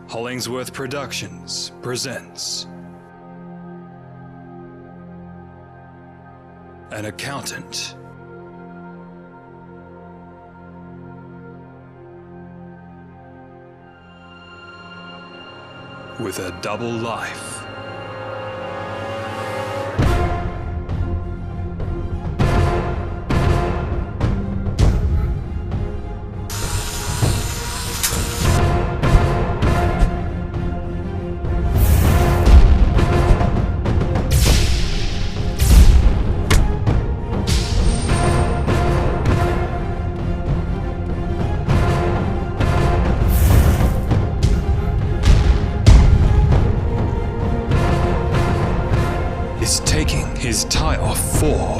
Hollingsworth Productions presents An Accountant. With a double life. Is taking his tie off for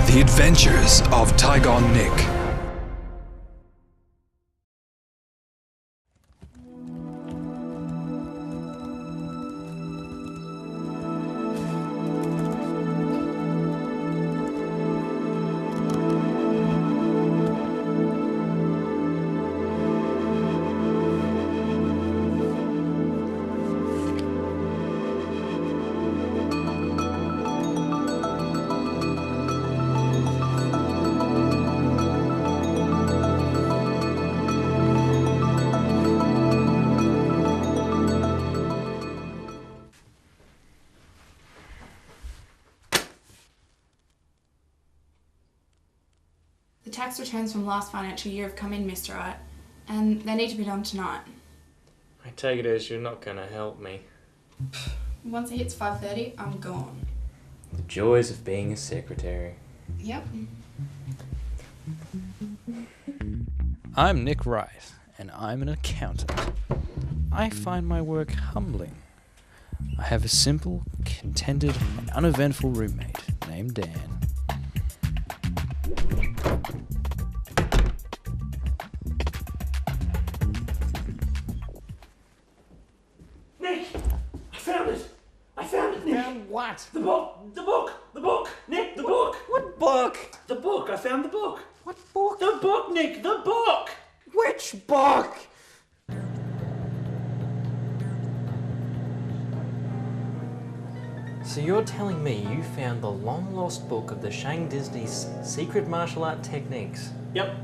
The Adventures of Thai Gon Nic. The tax returns from last financial year have come in, Mr. Wright, and they need to be done tonight. I take it as you're not going to help me. Once it hits 5:30, I'm gone. The joys of being a secretary. Yep. I'm Nic Wright, and I'm an accountant. I find my work humbling. I have a simple, contented, and uneventful roommate named Dan. Nic! I found it! I found it, Nic! Found what? The book! The book! The book! Nic, the book! What book? The book! I found the book! What book? The book, Nic! The book! Which book? So you're telling me you found the long-lost book of the Shang Disney's secret martial art techniques? Yep.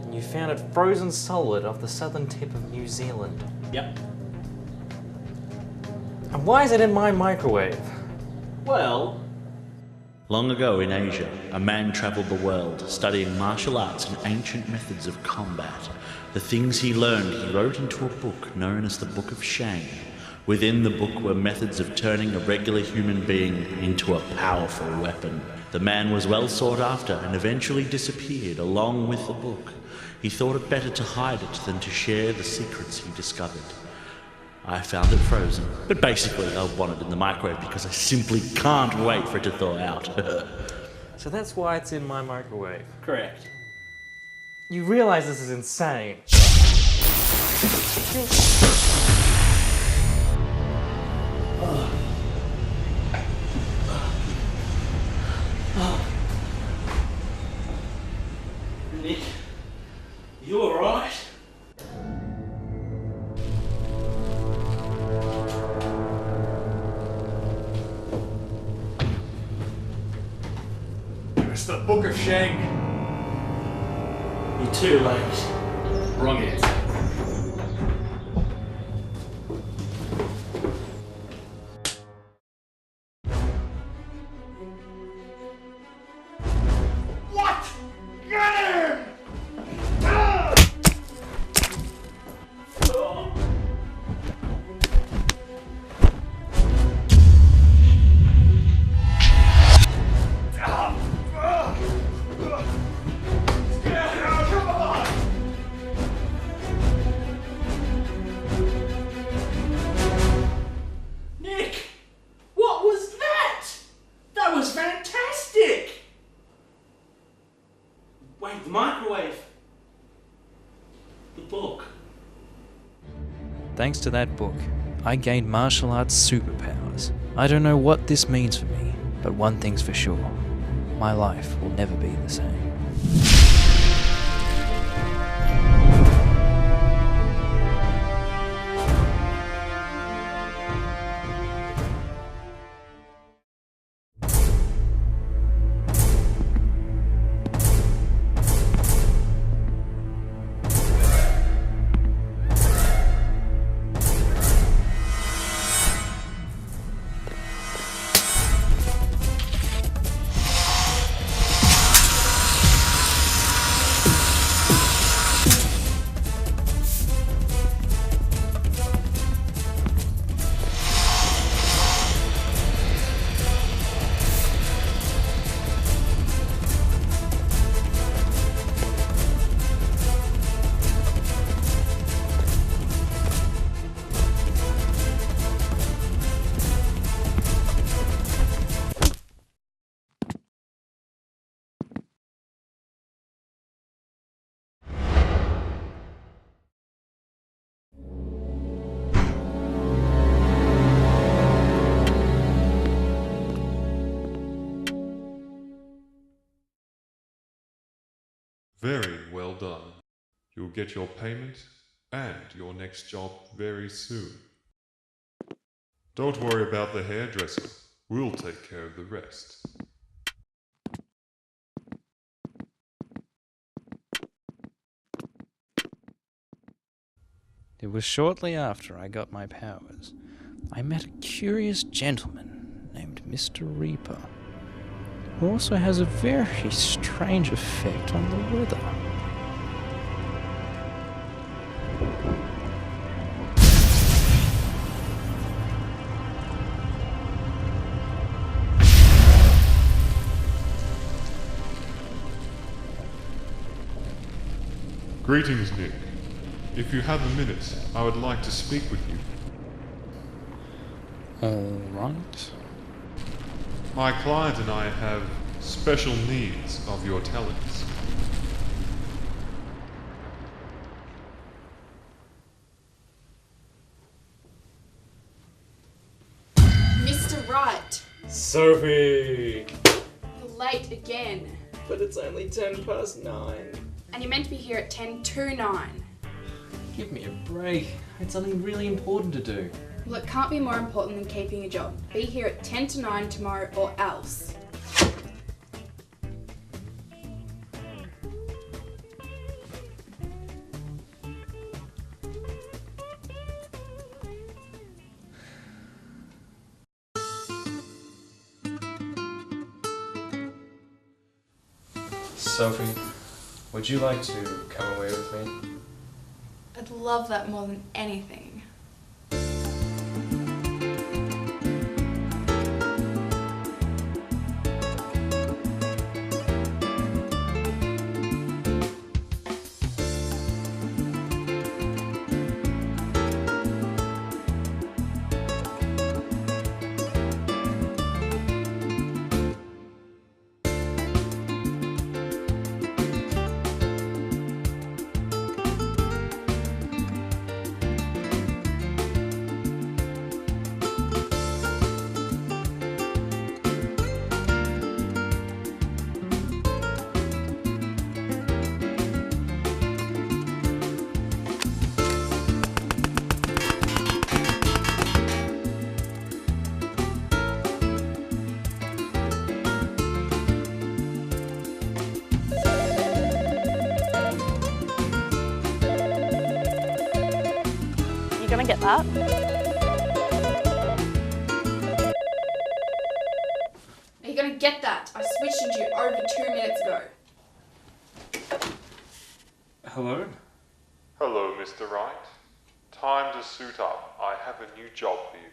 And you found it frozen solid off the southern tip of New Zealand. Yep. And why is it in my microwave? Well... Long ago in Asia, a man travelled the world, studying martial arts and ancient methods of combat. The things he learned he wrote into a book known as the Book of Shang. Within the book were methods of turning a regular human being into a powerful weapon. The man was well sought after and eventually disappeared along with the book. He thought it better to hide it than to share the secrets he discovered. I found it frozen, but basically I want it in the microwave because I simply can't wait for it to thaw out. So that's why it's in my microwave. Correct. You realize this is insane. Nic, you alright? It's the Book of Shang. You're too late. Wrong answer. What? Get him! Nic! What was that? That was fantastic! Wait, the microwave. The book. Thanks to that book, I gained martial arts superpowers. I don't know what this means for me, but one thing's for sure. my life will never be the same. Very well done. You'll get your payment and your next job very soon. Don't worry about the hairdresser. We'll take care of the rest. It was shortly after I got my powers, I met a curious gentleman named Mr. Reaper, who also has a very strange effect on the weather. Greetings, Nick. If you have a minute, I would like to speak with you. All right. My client and I have special needs of your talents. Mr. Wright, Sophie! you're late again. But it's only 9:10. And you're meant to be here at 10 to 9. Give me a break. It's something really important to do. Well, it can't be more important than keeping a job. Be here at 10 to 9 tomorrow or else. Sophie, would you like to come away with me? I'd love that more than anything. You gonna get that? Are you gonna get that? I switched into you over 2 minutes ago. Hello? Hello, Mr. Wright. Time to suit up. I have a new job for you.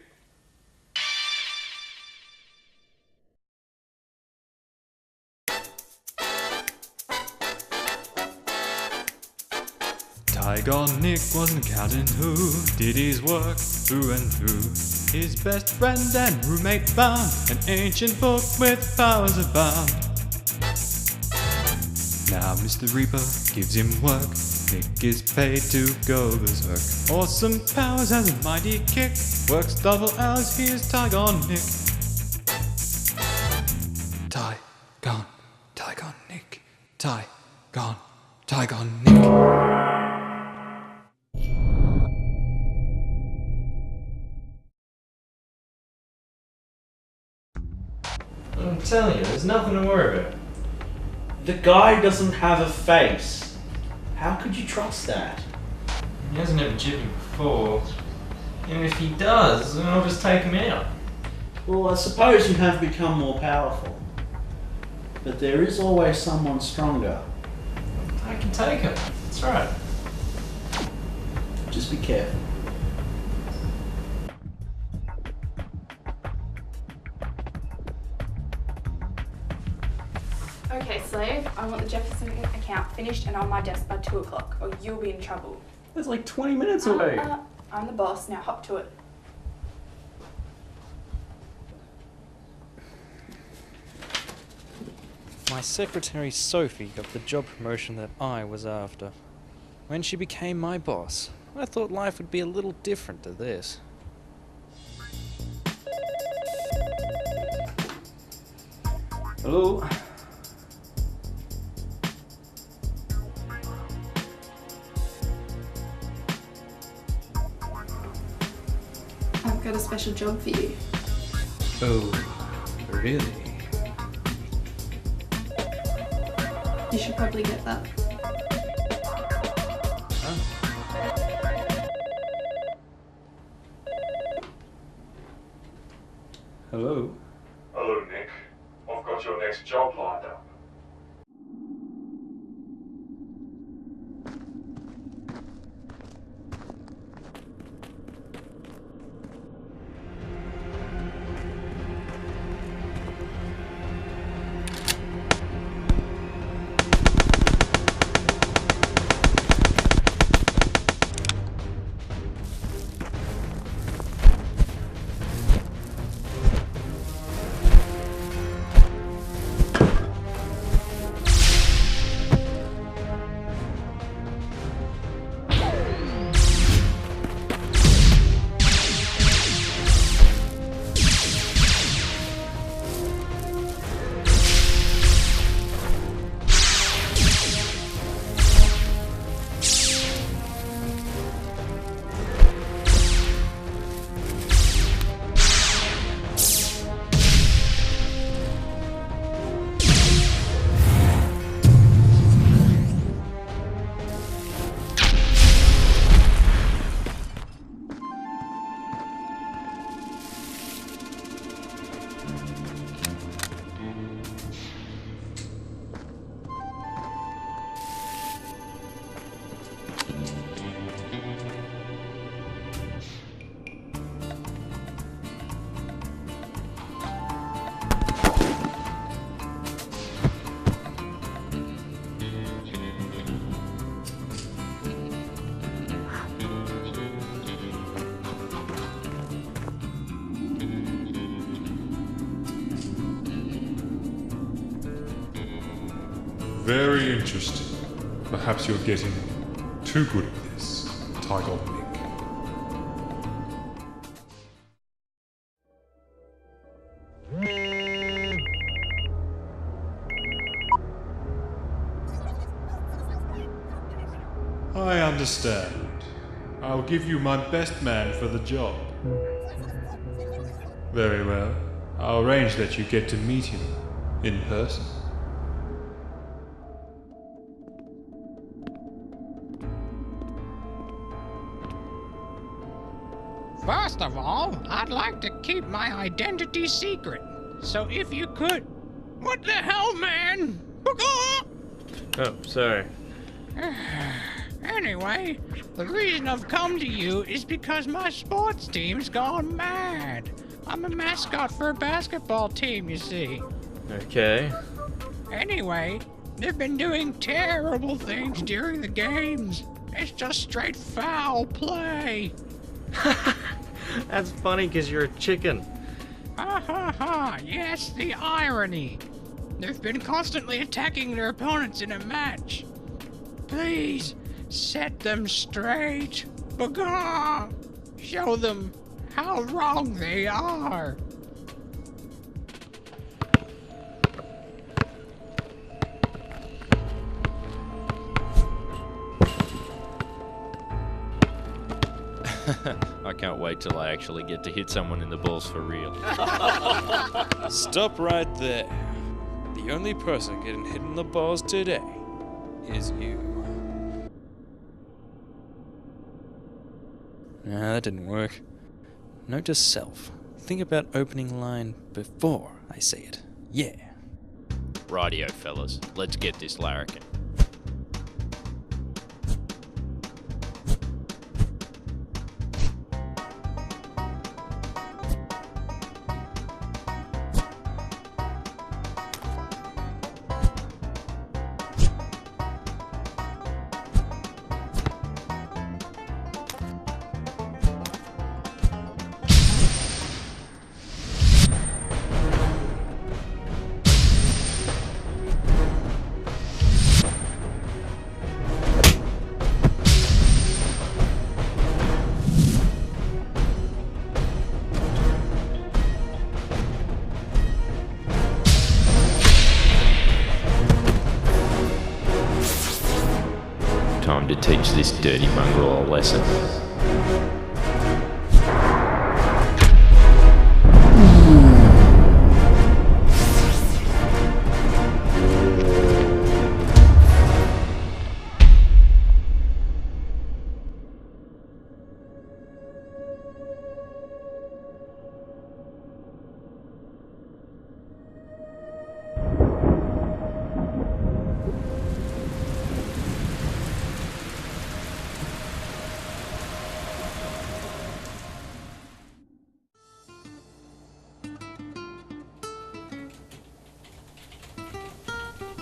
Thai Gon Nic was an accountant who did his work through and through. His best friend and roommate found an ancient book with powers abound. Now Mr. Reaper gives him work. Nick is paid to go berserk. Awesome powers has a mighty kick. Works double hours, here's Thai Gon Nic. Thai Gon Thai Gon Nic. Thai Gon Nic. I'm telling you, there's nothing to worry about. The guy doesn't have a face. How could you trust that? He hasn't ever jibbed before. And if he does, then I'll just take him out. Well, I suppose you have become more powerful. But there is always someone stronger. I can take him. That's right. Just be careful. Okay, slave, I want the Jefferson account finished and on my desk by 2 o'clock, or you'll be in trouble. That's like 20 minutes away. I'm the boss, now hop to it. My secretary Sophie got the job promotion that I was after. When she became my boss, I thought life would be a little different to this. Hello? I've got a special job for you. Oh, really? You should probably get that. Hello? Hello, Nick. I've got your next job lined up. Very interesting. Perhaps you're getting too good at this, Thai Gon Nic. I understand. I'll give you my best man for the job. Very well. I'll arrange that you get to meet him in person. First of all, I'd like to keep my identity secret. So if you could... What the hell, man? Oh, sorry. Anyway, the reason I've come to you is because my sports team's gone mad. I'm a mascot for a basketball team, you see. Okay. Anyway, they've been doing terrible things during the games. It's just straight foul play. That's funny because you're a chicken. Ha ha ha, yes, the irony. They've been constantly attacking their opponents in a match. Please, set them straight. Baga! Show them how wrong they are. I can't wait till I actually get to hit someone in the balls for real. Stop right there. The only person getting hit in the balls today is you. Nah, that didn't work. Note to self. Think about opening line before I say it. Yeah. Rightio, fellas. Let's get this larrikin. Time to teach this dirty mongrel a lesson.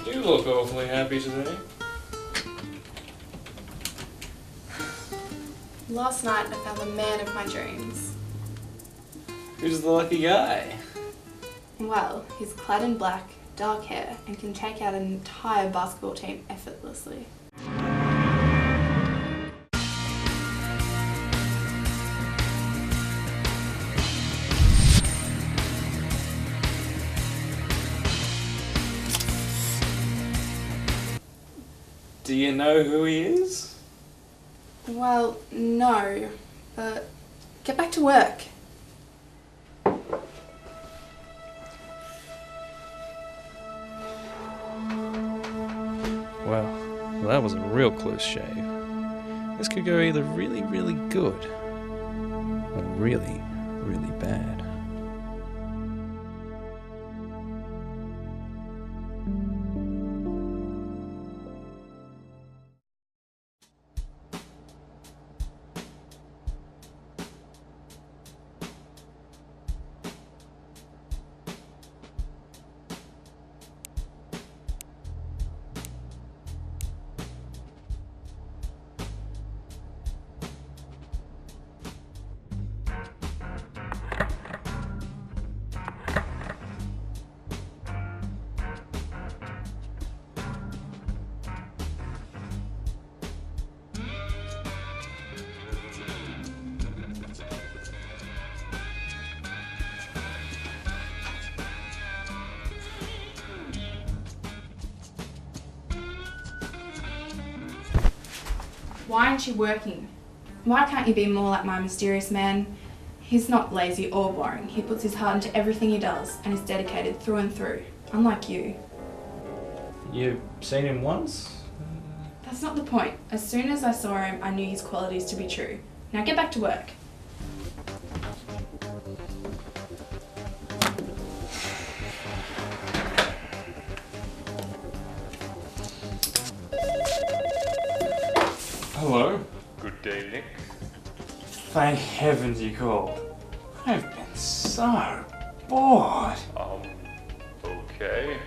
You look awfully happy today. Last night I found the man of my dreams. Who's the lucky guy? Well, he's clad in black, dark hair, and can take out an entire basketball team effortlessly. Do you know who he is? Well, no, but get back to work. Well, that was a real close shave. This could go either really, really good or really, really bad. Why aren't you working? Why can't you be more like my mysterious man? He's not lazy or boring. He puts his heart into everything he does and is dedicated through and through, unlike you. You've seen him once? That's not the point. As soon as I saw him, I knew his qualities to be true. Now get back to work. Hello? Good day, Nick. Thank heavens you called. I've been so bored. Okay.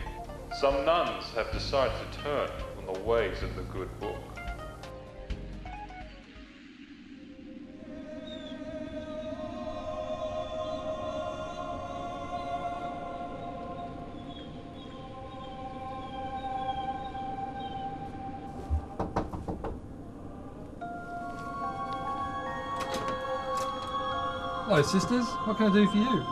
Some nuns have decided to turn from the ways of the good book. Hello, sisters. What can I do for you?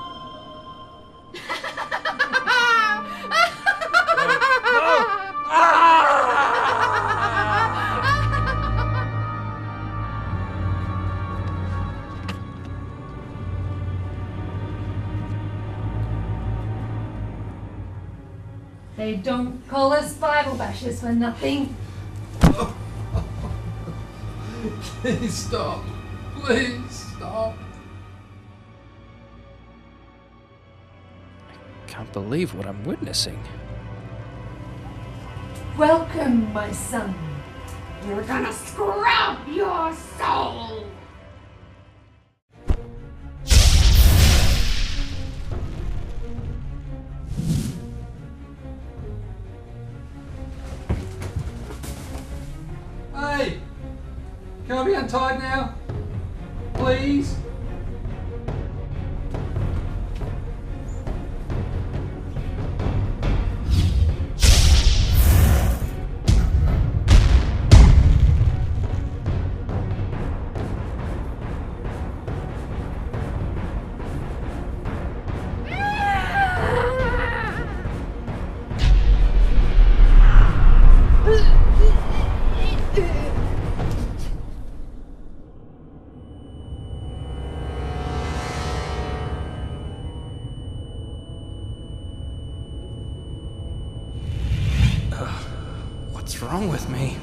They don't call us Bible bashers for nothing. Please stop. Please stop. Can't believe what I'm witnessing. Welcome, my son. You're gonna scrub your soul. Hey! Can I be untied now? Please? What's wrong with me?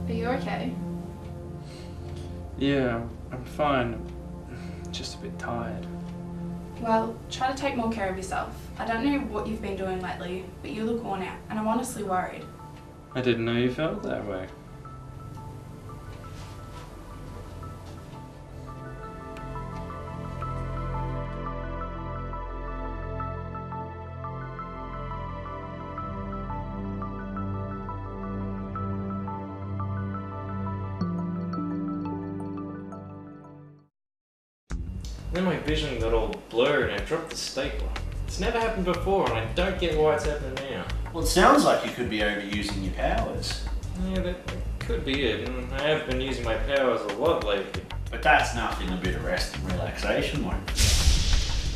Are you okay? Yeah, I'm fine. Just a bit tired. Well, try to take more care of yourself. I don't know what you've been doing lately, but you look worn out, and I'm honestly worried. I didn't know you felt that way. Then my vision got all blurred and I dropped the stapler. It's never happened before and I don't get why it's happening now. Well, it sounds like you could be overusing your powers. Yeah, that could be it. And I have been using my powers a lot lately. But that's nothing a bit of rest and relaxation won't.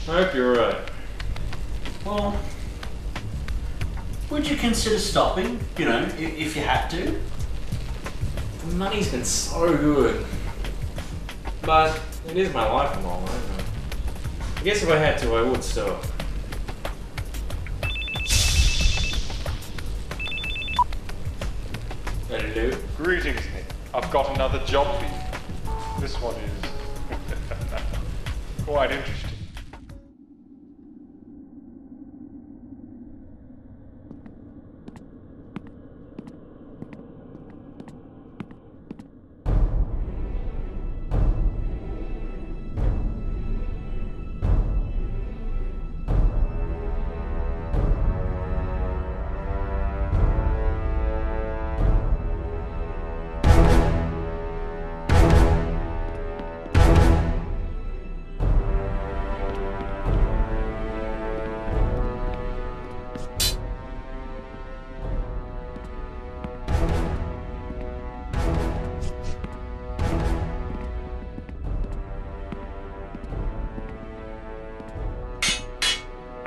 I hope you're right. Well, would you consider stopping, you know, if you had to? The money's been so good. But it is my life and all, right? I guess if I had to, I would stop. Hello? Greetings, Nick. I've got another job for you. This one is quite interesting.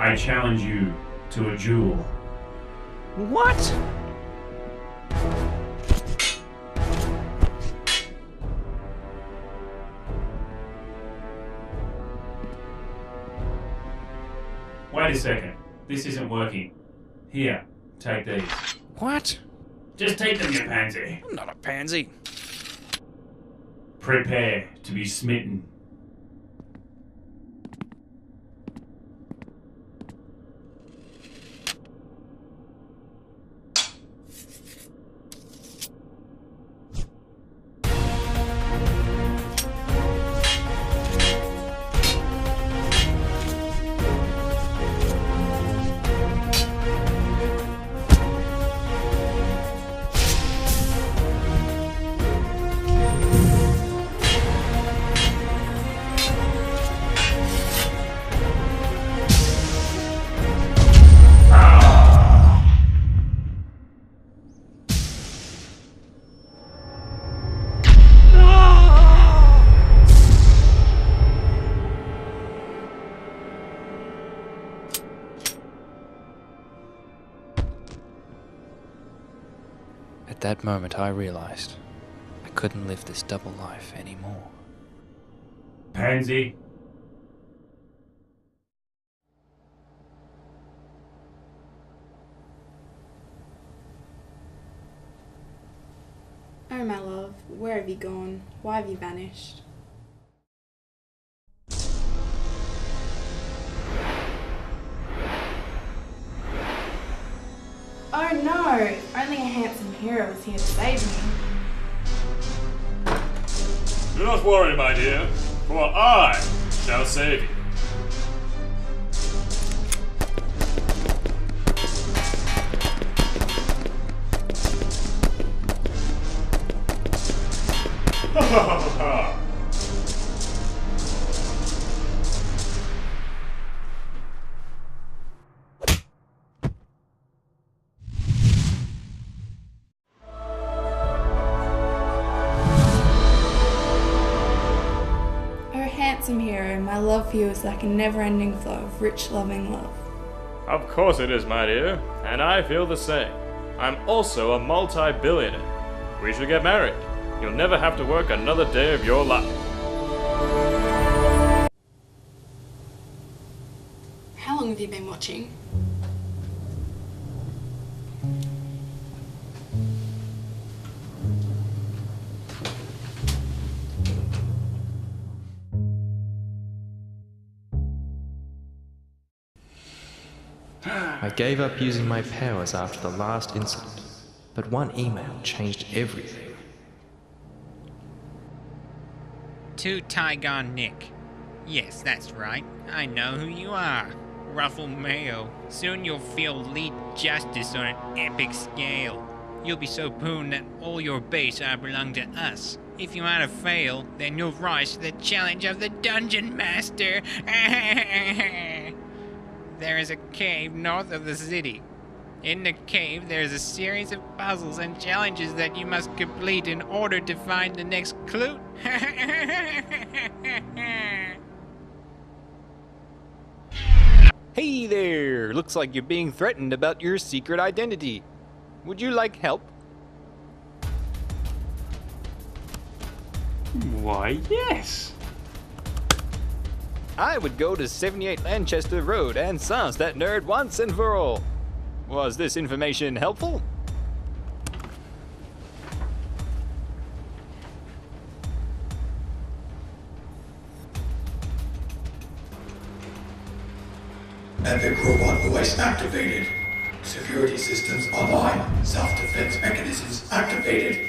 I challenge you to a duel. What? Wait a second. This isn't working. Here, take these. What? Just take them, you pansy. I'm not a pansy. Prepare to be smitten. At that moment, I realized I couldn't live this double life anymore. Pansy. Oh, my love, where have you gone? Why have you vanished? Oh no! Only a handsome hero was here to save me. Do not worry, my dear, for I shall save you. Ha ha ha ha! Handsome hero, my love for you is like a never-ending flow of rich, loving love. Of course it is, my dear, and I feel the same. I'm also a multi-billionaire. We should get married. You'll never have to work another day of your life. How long have you been watching? I gave up using my powers after the last incident, but one email changed everything. To Thai Gon Nic. Yes, that's right. I know who you are. Ruffle Mayo. Soon you'll feel lead justice on an epic scale. You'll be so poon that all your base belong to us. If you want to fail, then you'll rise to the challenge of the Dungeon Master. There is a cave north of the city. In the cave, there is a series of puzzles and challenges that you must complete in order to find the next clue. Hey there! Looks like you're being threatened about your secret identity. Would you like help? Why, yes! I would go to 78 Lanchester Road and silence that nerd once and for all. Was this information helpful? Epic robot voice activated. Security systems online. Self-defense mechanisms activated.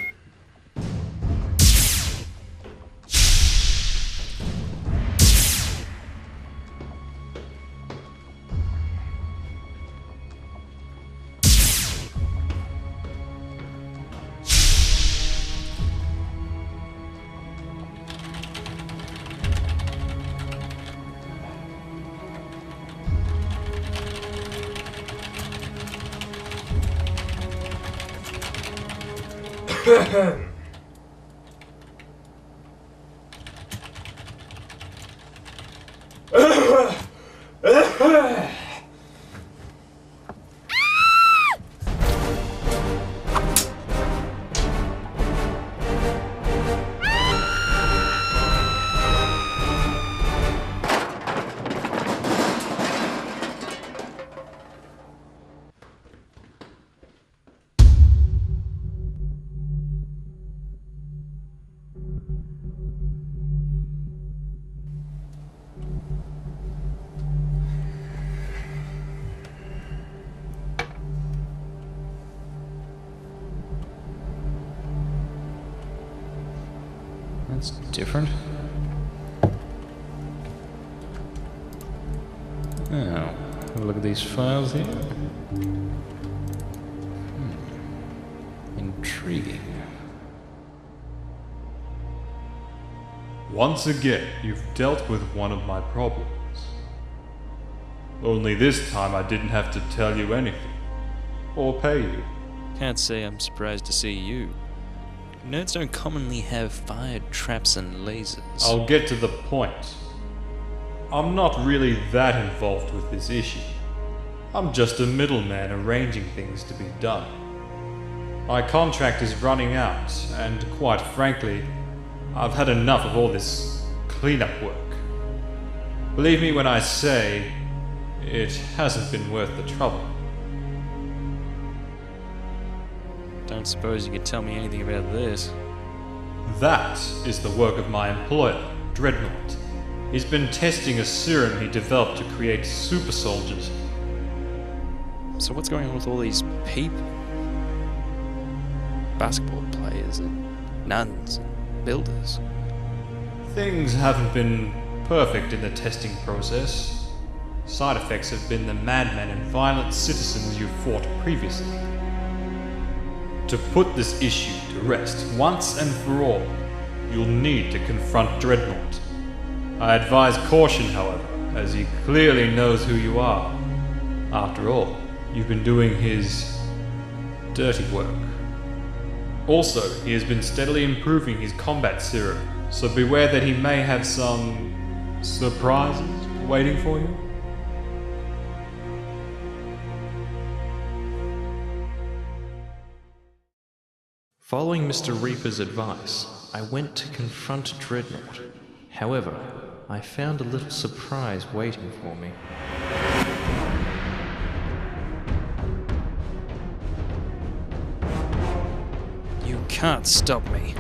That's different. Oh, look at these files here. Intriguing. Once again, you've dealt with one of my problems. Only this time I didn't have to tell you anything. Or pay you. Can't say I'm surprised to see you. Nerds don't commonly have fire traps and lasers. I'll get to the point. I'm not really that involved with this issue. I'm just a middleman arranging things to be done. My contract is running out, and quite frankly, I've had enough of all this cleanup work. Believe me when I say, it hasn't been worth the trouble. Don't suppose you could tell me anything about this? That is the work of my employer, Dreadnought. He's been testing a serum he developed to create super soldiers. So what's going on with all these people? Basketball players and nuns and builders. Things haven't been perfect in the testing process. Side effects have been the madmen and violent citizens you fought previously. To put this issue to rest once and for all, you'll need to confront Dreadnought. I advise caution, however, as he clearly knows who you are. After all, you've been doing his dirty work. Also, he has been steadily improving his combat serum, so beware that he may have some surprises waiting for you. Following Mr. Reaper's advice, I went to confront Dreadnought. However, I found a little surprise waiting for me. You can't stop me.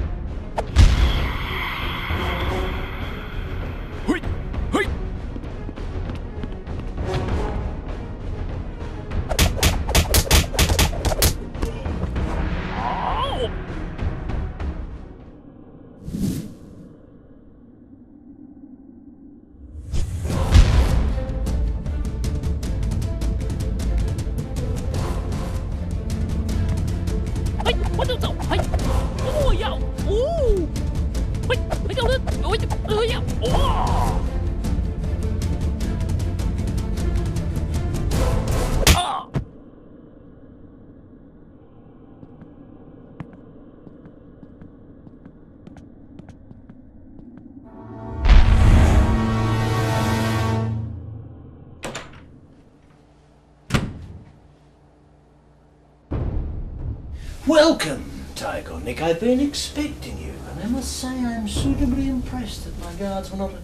Welcome, Thai Gon Nic. I've been expecting you, and I must say I'm suitably impressed that my guards were not a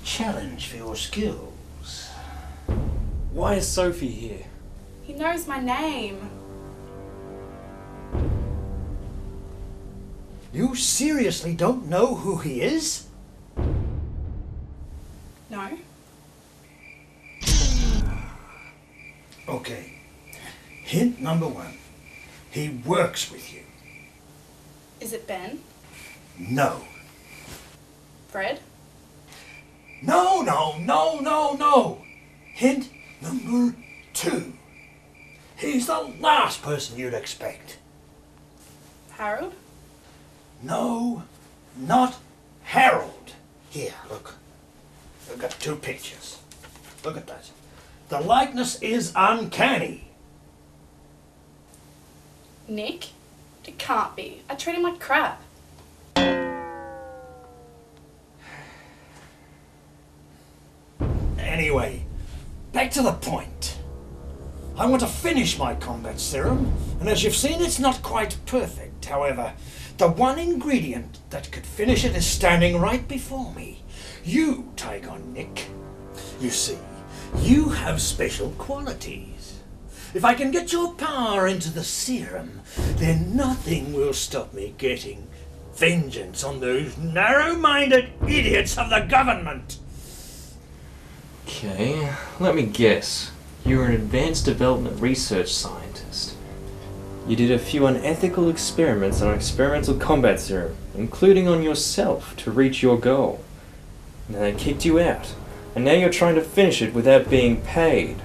challenge for your skills. Why is Sophie here? He knows my name. You seriously don't know who he is? No. Okay. Hint number one. He works with you. Is it Ben? No. Fred? No. Hint number two. He's the last person you'd expect. Harold? No, not Harold. Here, look. I've got two pictures. Look at that. The likeness is uncanny. Nick? It can't be. I treat him like crap. Anyway, back to the point. I want to finish my combat serum, and as you've seen, it's not quite perfect. However, the one ingredient that could finish it is standing right before me. You, Thai Gon Nic. You see, you have special qualities. If I can get your power into the serum, then nothing will stop me getting vengeance on those narrow-minded idiots of the government. Okay, let me guess. You're an advanced development research scientist. You did a few unethical experiments on experimental combat serum, including on yourself, to reach your goal. And then they kicked you out, and now you're trying to finish it without being paid.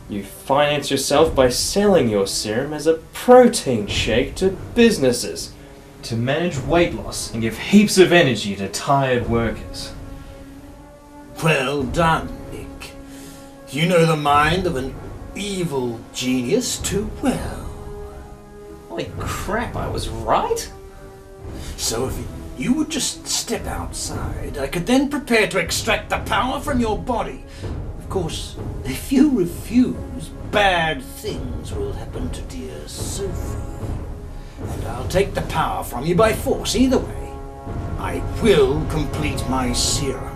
You finance yourself by selling your serum as a protein shake to businesses to manage weight loss and give heaps of energy to tired workers. Well done, Nick. You know the mind of an evil genius too well. Holy crap, I was right? So if you would just step outside, I could then prepare to extract the power from your body. Of course, if you refuse, bad things will happen to dear Sophie. and I'll take the power from you by force either way. I will complete my serum.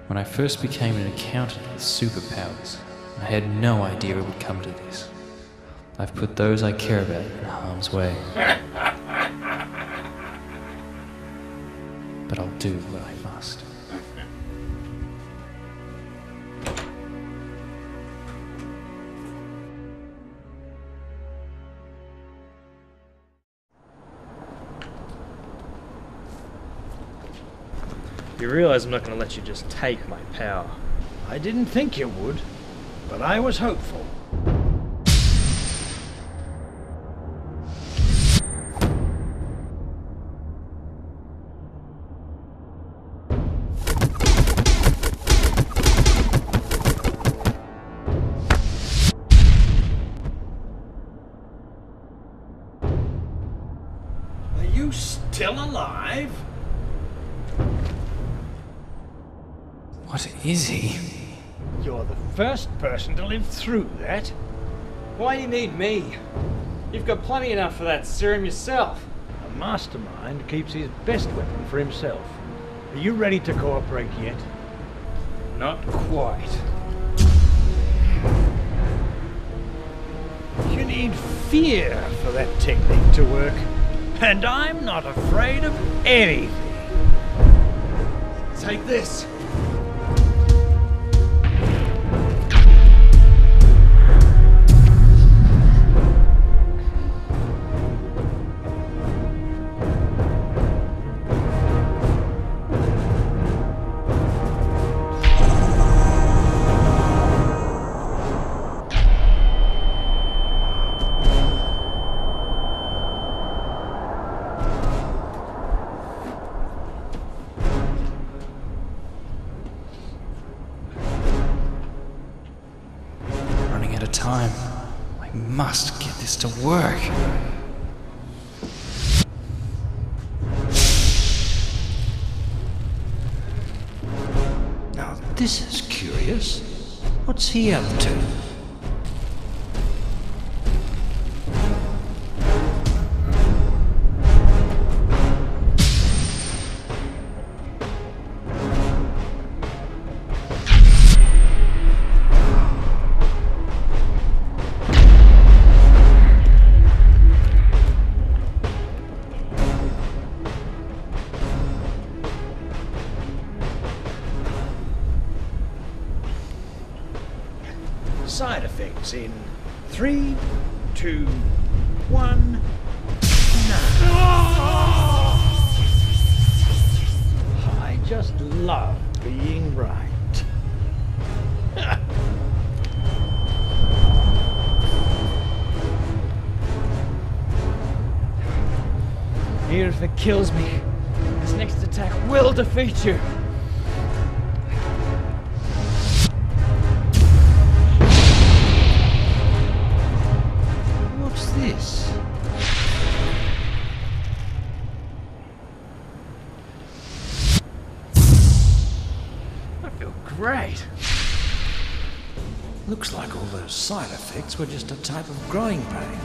When I first became an accountant with superpowers, I had no idea it would come to this. I've put those I care about in harm's way. But I'll do what I must. You realise I'm not going to let you just take my power. I didn't think you would, but I was hopeful. Are you still alive? What is he? You're the first person to live through that. Why do you need me? You've got plenty enough for that serum yourself. A mastermind keeps his best weapon for himself. Are you ready to cooperate yet? Not quite. You need fear for that technique to work. And I'm not afraid of anything. Take this. Time. I must get this to work. Now this is curious. What's he up to? Side effects in 3, 2, 1, now. I just love being right. Even if it kills me, this next attack will defeat you. This. I feel great. Looks like all those side effects were just a type of growing pain.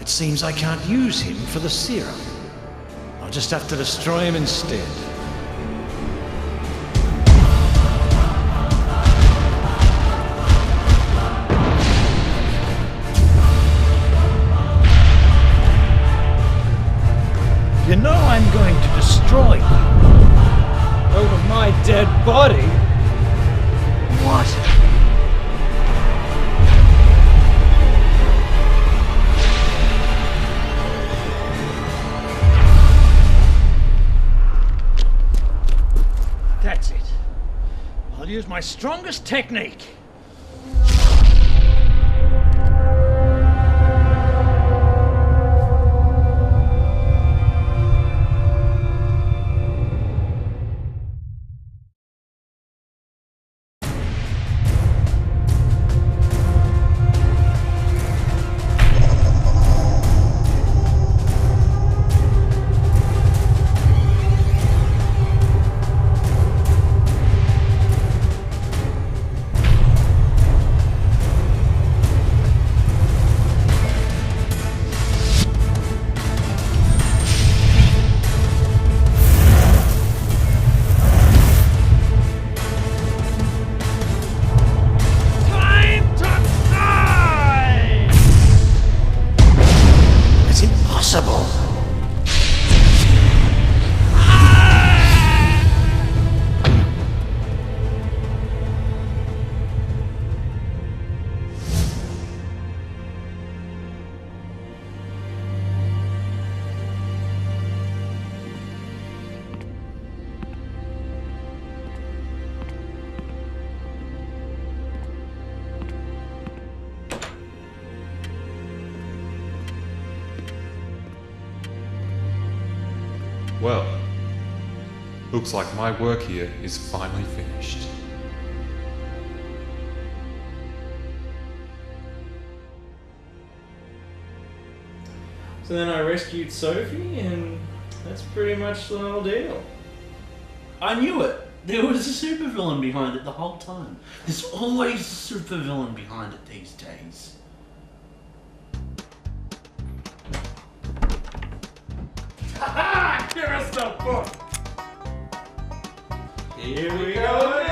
It seems I can't use him for the serum. I'll just have to destroy him instead. You know I'm going to destroy you. Over my dead body? What? That's it. I'll use my strongest technique. Well, looks like my work here is finally finished. So then I rescued Sophie, and that's pretty much the whole deal. I knew it. There was a supervillain behind it the whole time. There's always a supervillain behind it these days. Ha! Give us the book! Here we go